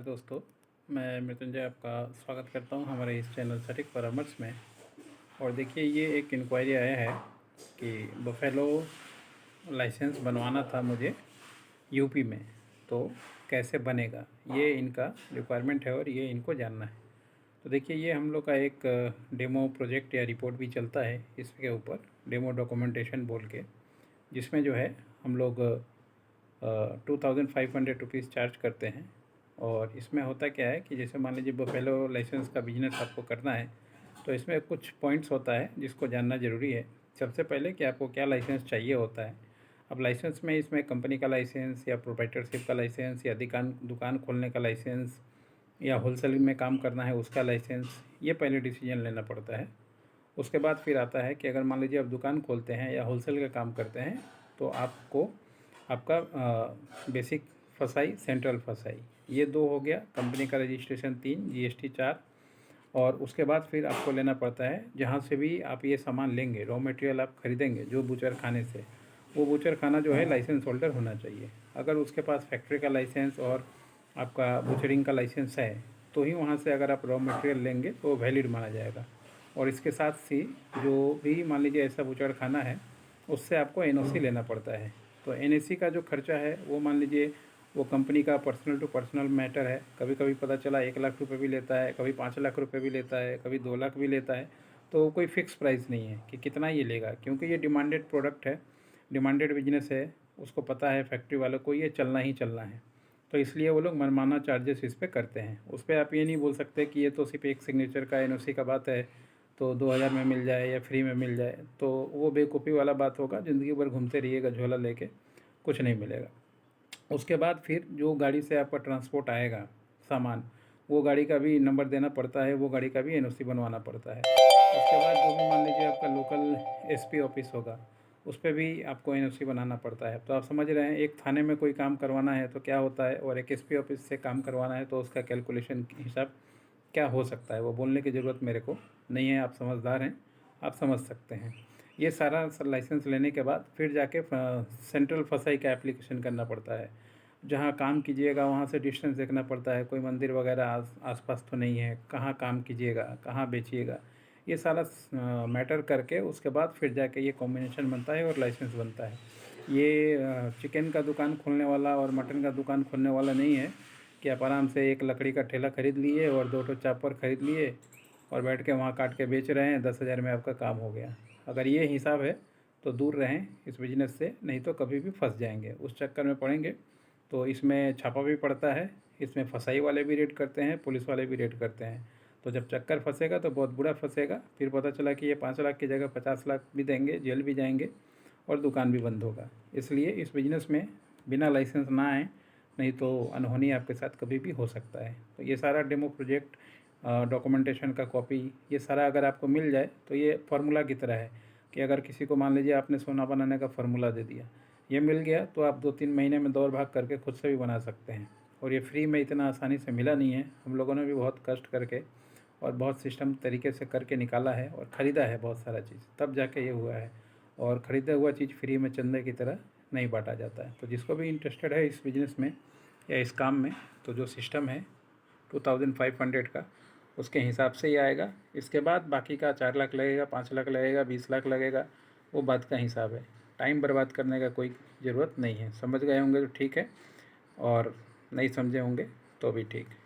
नमस्कार दोस्तों, मैं मृत्युंजय आपका स्वागत करता हूं हमारे इस चैनल सटीक परामर्श में। और देखिए, ये एक इंक्वायरी आया है कि बफेलो लाइसेंस बनवाना था मुझे यूपी में, तो कैसे बनेगा, ये इनका रिक्वायरमेंट है और ये इनको जानना है। तो देखिए, ये हम लोग का एक डेमो प्रोजेक्ट या रिपोर्ट भी चलता है इसके ऊपर, डेमो डॉक्यूमेंटेशन बोल के, जिसमें जो है हम लोग 2500 रुपीज़ चार्ज करते हैं। और इसमें होता क्या है कि जैसे मान लीजिए बफेलो लाइसेंस का बिजनेस आपको करना है, तो इसमें कुछ पॉइंट्स होता है जिसको जानना ज़रूरी है। सबसे पहले कि आपको क्या लाइसेंस चाहिए होता है। अब लाइसेंस में इसमें कंपनी का लाइसेंस या प्रोप्राइटरशिप का लाइसेंस या दुकान दुकान खोलने का लाइसेंस या होलसेल में काम करना है उसका लाइसेंस, ये पहले डिसीजन लेना पड़ता है। उसके बाद फिर आता है कि अगर मान लीजिए आप दुकान खोलते हैं या होलसेल का काम करते हैं, तो आपको आपका बेसिक फसाई, सेंट्रल फसाई, ये 2 हो गया। कंपनी का रजिस्ट्रेशन 3, जीएसटी 4। और उसके बाद फिर आपको लेना पड़ता है, जहाँ से भी आप ये सामान लेंगे, रॉ मटेरियल आप खरीदेंगे जो बूचर खाने से, वो बूचर खाना जो है लाइसेंस होल्डर होना चाहिए। अगर उसके पास फैक्ट्री का लाइसेंस और आपका बूचरिंग का लाइसेंस है, तो ही वहाँ से अगर आप रॉ मटेरियल लेंगे तो वैलिड माना जाएगा। और इसके साथ ही जो भी मान लीजिए ऐसा बूचड़ खाना है, उससे आपको एनओसी लेना पड़ता है। तो एनओसी का जो खर्चा है वो मान लीजिए वो कंपनी का पर्सनल टू पर्सनल मैटर है। कभी कभी पता चला 1 लाख रुपये भी लेता है, कभी 5 लाख रुपये भी लेता है, कभी 2 लाख भी लेता है। तो कोई फ़िक्स प्राइस नहीं है कि कितना ये लेगा, क्योंकि ये डिमांडेड प्रोडक्ट है, डिमांडेड बिजनेस है। उसको पता है फैक्ट्री वालों को ये चलना ही चलना है, तो इसलिए वो लोग मनमाना चार्जेस इस पे करते हैं। उस पर आप ये नहीं बोल सकते कि ये तो सिर्फ एक सिग्नेचर का एनओसी का बात है, तो 2000 में मिल जाए या फ्री में मिल जाए, तो वो बेवकूफ़ी वाला बात होगा। ज़िंदगी भर घूमते रहिएगा झोला लेके, कुछ नहीं मिलेगा। उसके बाद फिर जो गाड़ी से आपका ट्रांसपोर्ट आएगा सामान, वो गाड़ी का भी नंबर देना पड़ता है, वो गाड़ी का भी एनओसी बनवाना पड़ता है। उसके बाद जो भी मान लीजिए आपका लोकल एसपी ऑफिस होगा, उस पे भी आपको एनओसी बनाना पड़ता है। तो आप समझ रहे हैं, एक थाने में कोई काम करवाना है तो क्या होता है, और एक एसपी ऑफिस से काम करवाना है तो उसका कैलकुलेशन हिसाब क्या हो सकता है, वो बोलने की ज़रूरत मेरे को नहीं है। आप समझदार हैं, आप समझ सकते हैं। ये सारा लाइसेंस लेने के बाद फिर जाके सेंट्रल फसाई का एप्लीकेशन करना पड़ता है। जहाँ काम कीजिएगा वहाँ से डिस्टेंस देखना पड़ता है, कोई मंदिर वगैरह आसपास तो नहीं है, कहाँ काम कीजिएगा, कहाँ बेचिएगा, ये सारा मैटर करके उसके बाद फिर जाके ये कॉम्बिनेशन बनता है और लाइसेंस बनता है। ये चिकन का दुकान खोलने वाला और मटन का दुकान खोलने वाला नहीं है कि आप आराम से एक लकड़ी का ठेला खरीद लिए और 2 ठो चापर खरीद लिए और बैठ के वहाँ काट के बेच रहे हैं, 10,000 में आपका काम हो गया। अगर ये हिसाब है तो दूर रहें इस बिज़नेस से, नहीं तो कभी भी फंस जाएंगे, उस चक्कर में पड़ेंगे। तो इसमें छापा भी पड़ता है, इसमें फसाई वाले भी रेड करते हैं, पुलिस वाले भी रेड करते हैं। तो जब चक्कर फंसेगा तो बहुत बुरा फंसेगा। फिर पता चला कि ये 5 लाख की जगह 50 लाख भी देंगे, जेल भी जाएंगे और दुकान भी बंद होगा। इसलिए इस बिज़नेस में बिना लाइसेंस ना आए, नहीं तो अनहोनी आपके साथ कभी भी हो सकता है। तो ये सारा डेमो प्रोजेक्ट, डॉक्यूमेंटेशन का कॉपी, ये सारा अगर आपको मिल जाए तो ये फार्मूला की तरह है कि अगर किसी को मान लीजिए आपने सोना बनाने का फार्मूला दे दिया, ये मिल गया, तो आप 2-3 महीने में दौड़ भाग करके खुद से भी बना सकते हैं। और ये फ्री में इतना आसानी से मिला नहीं है, हम लोगों ने भी बहुत कष्ट करके और बहुत सिस्टम तरीके से करके निकाला है और ख़रीदा है बहुत सारा चीज़, तब जाके ये हुआ है। और ख़रीदा हुआ चीज़ फ्री में चंदे की तरह नहीं बांटा जाता है। तो जिसको भी इंटरेस्टेड है इस बिज़नेस में या इस काम में, तो जो सिस्टम है 2500 का, उसके हिसाब से ही आएगा। इसके बाद बाकी का 4 लाख लगेगा, 5 लाख लगेगा, 20 लाख लगेगा, वो बात का हिसाब है। टाइम बर्बाद करने का कोई ज़रूरत नहीं है। समझ गए होंगे तो ठीक है, और नहीं समझे होंगे तो भी ठीक है।